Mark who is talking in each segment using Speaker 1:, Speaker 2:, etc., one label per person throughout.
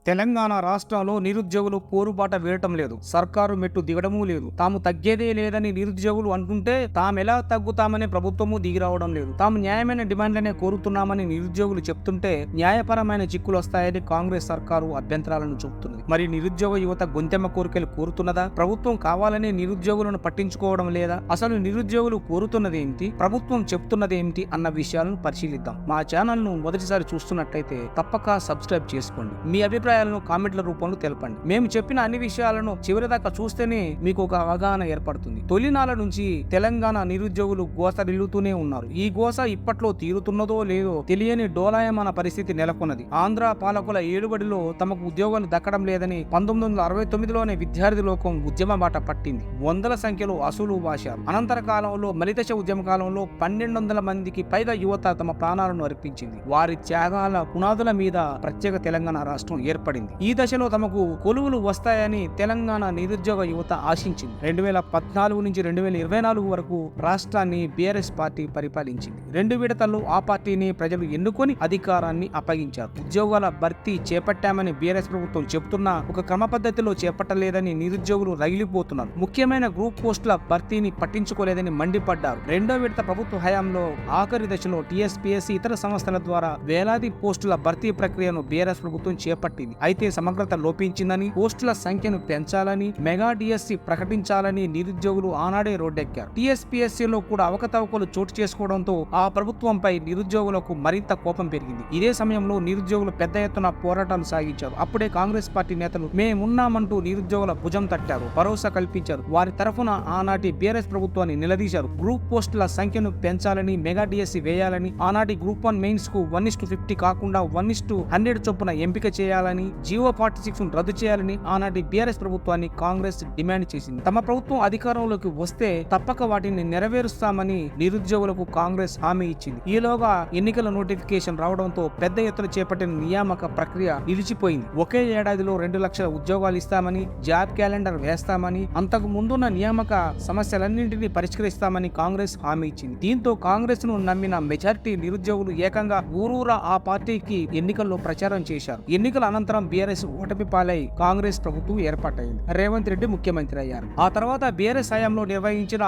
Speaker 1: తెలంగాణ రాష్ట్రంలో నిరుద్యోగులు పోరుబాట వేయటం లేదు. సర్కారు మెట్టు దిగడమూ లేదు. తాము తగ్గేదే లేదని నిరుద్యోగులు అంటుంటే తామెలా తగ్గుతామని ప్రభుత్వము దిగిరావడం లేదు. తాము న్యాయమైన డిమాండ్లనే కోరుతున్నామని నిరుద్యోగులు చెప్తుంటే న్యాయపరమైన చిక్కులు వస్తాయని కాంగ్రెస్ సర్కారు అభ్యంతరాలను చూపుతున్నది. మరి నిరుద్యోగ యువత గొంతెమ్మ కోరికలు కోరుతున్నదా? ప్రభుత్వం కావాలని నిరుద్యోగులను పట్టించుకోవడం లేదా? అసలు నిరుద్యోగులు కోరుతున్నది ఏమిటి, ప్రభుత్వం చెప్తున్నది ఏమిటి అన్న విషయాలను పరిశీలిద్దాం. మా ఛానల్ ను మొదటిసారి చూస్తున్నట్లయితే తప్పక సబ్స్క్రైబ్ చేసుకోండి. మీ అభిప్రాయాలను కామెంట్ల రూపంలో తెలపండి. మేము చెప్పిన అన్ని విషయాలను చివరిదాకా చూస్తేనే మీకు ఒక అవగాహన ఏర్పడుతుంది. తొలినాల నుంచి తెలంగాణ నిరుద్యోగులు గోసరిల్లుతూనే ఉన్నారు. ఈ గోస ఇప్పట్లో తీరుతున్నదో లేదో తెలియని డోలాయమాన పరిస్థితి నెలకొన్నది. ఆంధ్ర పాలకుల ఏలుబడిలో తమకు ఉద్యోగాలు దక్కడం లేదని 1969లోనే విద్యార్థి లోకం ఉద్యమ బాట పట్టింది. వందల సంఖ్యలో అసలు భాషలు. అనంతర కాలంలో మలిదశ ఉద్యమ కాలంలో 1200 మందికి పైగా యువత తమ ప్రాణాలను అర్పించింది. వారి త్యాగాల పునాదుల మీద ప్రత్యేక తెలంగాణ రాష్ట్రం ఏర్పడింది. ఈ దశలో తమకు కొలువులు వస్తాయని తెలంగాణ నిరుద్యోగ యువత ఆశించింది. 2014 నుంచి 2024 వరకు రాష్ట్రాన్ని బీఆర్ఎస్ పార్టీ పరిపాలించింది. 2 విడతల్లో ఆ పార్టీని ప్రజలు ఎన్నుకొని అధికారాన్ని అప్పగించారు. ఉద్యోగాల భర్తీ చేపట్టామని బీఆర్ఎస్ ప్రభుత్వం చెబుతున్నా ఒక క్రమ పద్ధతిలో చేపట్టలేదని నిరుద్యోగులు రగిలిపోతున్నారు. ముఖ్యమైన గ్రూప్ పోస్టుల భర్తీని పట్టించుకోలేదని మండిపడ్డారు. 2వ విడత ప్రభుత్వ హయాంలో ఆఖరి దశలో టీఎస్పీఎస్సీ ఇతర సంస్థల ద్వారా వేలాది పోస్టుల భర్తీ ప్రక్రియను బీఆర్ఎస్ ప్రభుత్వం చేపట్టింది. అయితే సమగ్రత లోపించిందని, పోస్టుల సంఖ్యను పెంచాలని, మెగా డిఎస్సి ప్రకటించాలని నిరుద్యోగులు ఆనాడే రోడ్డెక్కారు. టీఎస్పీఎస్సీలో కూడా అవకతవకలు చోటు చేసుకోవడంతో ఆ ప్రభుత్వంపై నిరుద్యోగులకు మరింత కోపం పెరిగింది. ఇదే సమయంలో నిరుద్యోగులు పెద్ద ఎత్తున పోరాటాలు సాగించారు. అప్పుడే కాంగ్రెస్ పార్టీ నేతలు మేమున్నామంటూ నిరుద్యోగుల భుజం తట్టారు, భరోసా కల్పించారు. వారి తరఫున ఆనాటి బీఆర్ఎస్ ప్రభుత్వాన్ని నిలదీశారు. గ్రూప్ పోస్టుల సంఖ్యను పెంచాలని, మెగా డిఎస్సి వేయాలని, ఆనాటి గ్రూప్ 1 మెయిన్స్ కు 1:50 కాకుండా 1:100 చొప్పున ఎంపిక చేయాలని, జియో 46 రద్దు చేయాలని ఆనాటి బీఆర్ఎస్ ప్రభుత్వాన్ని కాంగ్రెస్ డిమాండ్ చేసింది. తమ ప్రభుత్వం అధికారంలోకి వస్తే తప్పక వాటిని నెరవేరుస్తామని నిరుద్యోగులకు కాంగ్రెస్ హామీ ఇచ్చింది. ఈలోగా ఎన్నికల నోటిఫికేషన్ రావడంతో పెద్ద ఎత్తున చేపట్టిన నియామక ప్రక్రియ నిలిచిపోయింది. ఒకే ఏడాదిలో 2 లక్షల ఉద్యోగాలు ఇస్తామని, జాబ్ క్యాలెండర్ వేస్తామని, అంతకు ముందున్న నియామక సమస్యలన్నింటినీ పరిష్కరిస్తామని కాంగ్రెస్ హామీ ఇచ్చింది. దీంతో కాంగ్రెస్ ను నమ్మిన మెజారిటీ నిరుద్యోగులు ఏకంగా ఊరూరా ఆ పార్టీకి ఎన్నికల్లో ప్రచారం చేశారు. ఎన్నికల అనంతరం బీఆర్ఎస్ ఓటమి పాలై కాంగ్రెస్ ప్రభుత్వం ఏర్పాటైంది. రేవంత్ రెడ్డి ముఖ్యమంత్రి అయ్యారు. ఆ తర్వాత బీఆర్ఎస్ హయాంలో నిర్వహించిన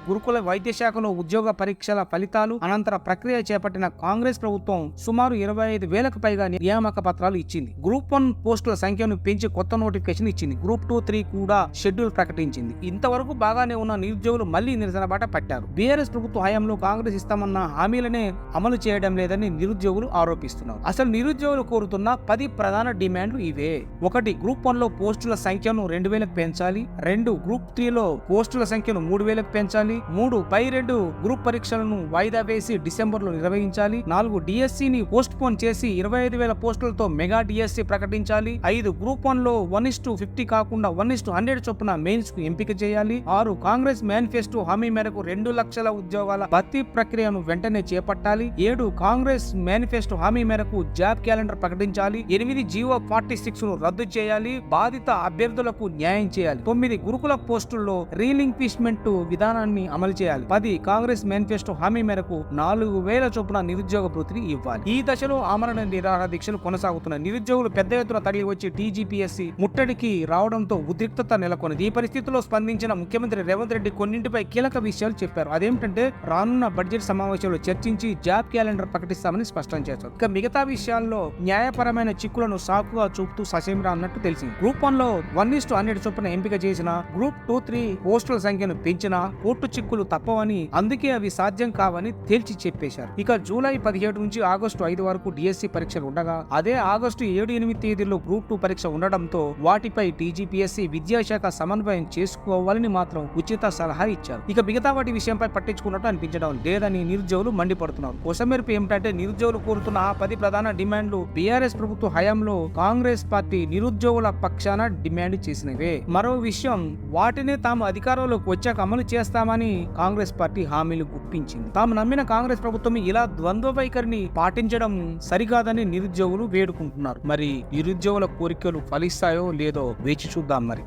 Speaker 1: గురుకుల వైద్య శాఖలో ఉద్యోగ పరీక్షల ఫలితాలు అనంతర ప్రక్రియ చేపట్టిన కాంగ్రెస్ ప్రభుత్వం సుమారు 25,000కు పైగా నియామక పత్రాలు ఇచ్చింది. గ్రూప్ 1 పోస్టుల సంఖ్యను పెంచి కొత్త నోటిఫికేషన్ ఇచ్చింది. గ్రూప్ 2, 3 కూడా షెడ్యూల్ ప్రకటించింది. ఇంతవరకు బాగానే ఉన్న నిరుద్యోగులు మళ్లీ నిరసన బాట పట్టారు. బీఆర్ఎస్ ప్రభుత్వ హయాంలో కాంగ్రెస్ ఇస్తామన్న హామీలనే అమలు చేయడం లేదని నిరుద్యోగులు ఆరోపిస్తున్నారు. అసలు నిరుద్యోగులు కోరుతున్న 10 ప్రధాన డిమాండ్లు ఇవే. 1. గ్రూప్ 1లో పోస్టుల సంఖ్యను 2,000కు పెంచాలి. 2. గ్రూప్ 3లో పోస్టుల సంఖ్యను 3,000కు పెంచాలి. 3. పై 2 గ్రూప్ పరీక్షలను వాయిదా వేసి డిసెంబర్లో నిర్వహించాలి. 4. డిఎస్సిని పోస్ట్ పోన్ చేసి 25,000 పోస్టులతో మెగా డిఎస్సి ప్రకటించాలి. 5. గ్రూప్ 1లో 1:50 కాకుండా 1:100 చొప్పున మెయిన్స్ కు ఎంపిక చేయాలి. 6. కాంగ్రెస్ మేనిఫెస్టో హామీ మేరకు 2 లక్షల ఉద్యోగాల భర్తీ ప్రక్రియను వెంటనే చేపట్టాలి. 7. కాంగ్రెస్ మేనిఫెస్టో హామీ మేరకు జాబ్ క్యాలెండర్ ప్రకటించాలి. 8. జియో 46 రద్దు చేయాలి. బాధిత అభ్యర్థులకు న్యాయం చేయాలి. 9. గురుకుల పోస్టుల్లో రీలింక్విష్మెంట్ విధానాన్ని అమలు చేయాలి. 10. కాంగ్రెస్ మేనిఫెస్టో హామీ మేరకు 4,000 చొప్పున నిరుద్యోగ భృతిని ఇవ్వాలి. ఈ దశలో ఆమరణ నిరాహార దీక్షలు కొనసాగుతున్నాయి. నిరుద్యోగులు పెద్ద ఎత్తున తరలి వచ్చి టీజీపీఎస్సీ ముట్టడికి రావడంతో ఉద్రిక్తత నెలకొన్నది. ఈ పరిస్థితుల్లో స్పందించిన ముఖ్యమంత్రి రేవంత్ రెడ్డి కొన్నింటిపై కీలక విషయాలు చెప్పారు. అదేమిటంటే రానున్న బడ్జెట్ సమావేశంలో చర్చించి జాబ్ క్యాలెండర్ ప్రకటిస్తామని స్పష్టం చేశారు. ఇక మిగతా విషయాల్లో న్యాయపరమైన చిక్కులను సాకుగా చూపుతూ ససేమిరా అన్నట్టు తెలిసింది. గ్రూప్ 1లో 1:100 చొప్పున ఎంపిక చేసిన, గ్రూప్ 2, 3 పోస్టుల సంఖ్యను పెంచిన కోర్టు చిక్కులు తప్పవని, అందుకే అవి సాధ్యం కావని తేల్చి చెప్పేశారు. ఇక జూలై 17 నుంచి ఆగస్టు 5 వరకు డిఎస్సి పరీక్షలు ఉండగా, అదే ఆగస్టు 7, 8 తేదీల్లో గ్రూప్ 2 పరీక్ష ఉండడంతో వాటిపై టీజీపీఎస్సీ విద్యాశాఖ సమన్వయం చేసుకోవాలని మాత్రం ఉచిత సలహా ఇచ్చారు. ఇక మిగతా వాటి విషయంపై పట్టించుకున్నట్టు అనిపించడం లేదని నిరుద్యోగులు మండిపడుతున్నారు. కొసమెరుపు ఏమిటంటే నిరుద్యోగులు కోరుతున్న ఆ 10 ప్రధాన డిమాండ్లు బీఆర్ఎస్ ప్రభుత్వ హయాంలో కాంగ్రెస్ పార్టీ నిరుద్యోగుల పక్షాన డిమాండ్ చేసినవే. మరో విషయం, వాటిని తాము అధికారంలోకి వచ్చాక అమలు చేస్తామని కాంగ్రెస్ పార్టీ హామీలు గుప్పించింది. తాము నమ్మిన కాంగ్రెస్ ప్రభుత్వం ఇలా ద్వంద్వ వైఖరిని పాటించడం సరికాదని నిరుద్యోగులు వేడుకుంటున్నారు. మరి నిరుద్యోగుల కోరికలు ఫలిస్తాయో లేదో వేచి చూద్దాం మరి.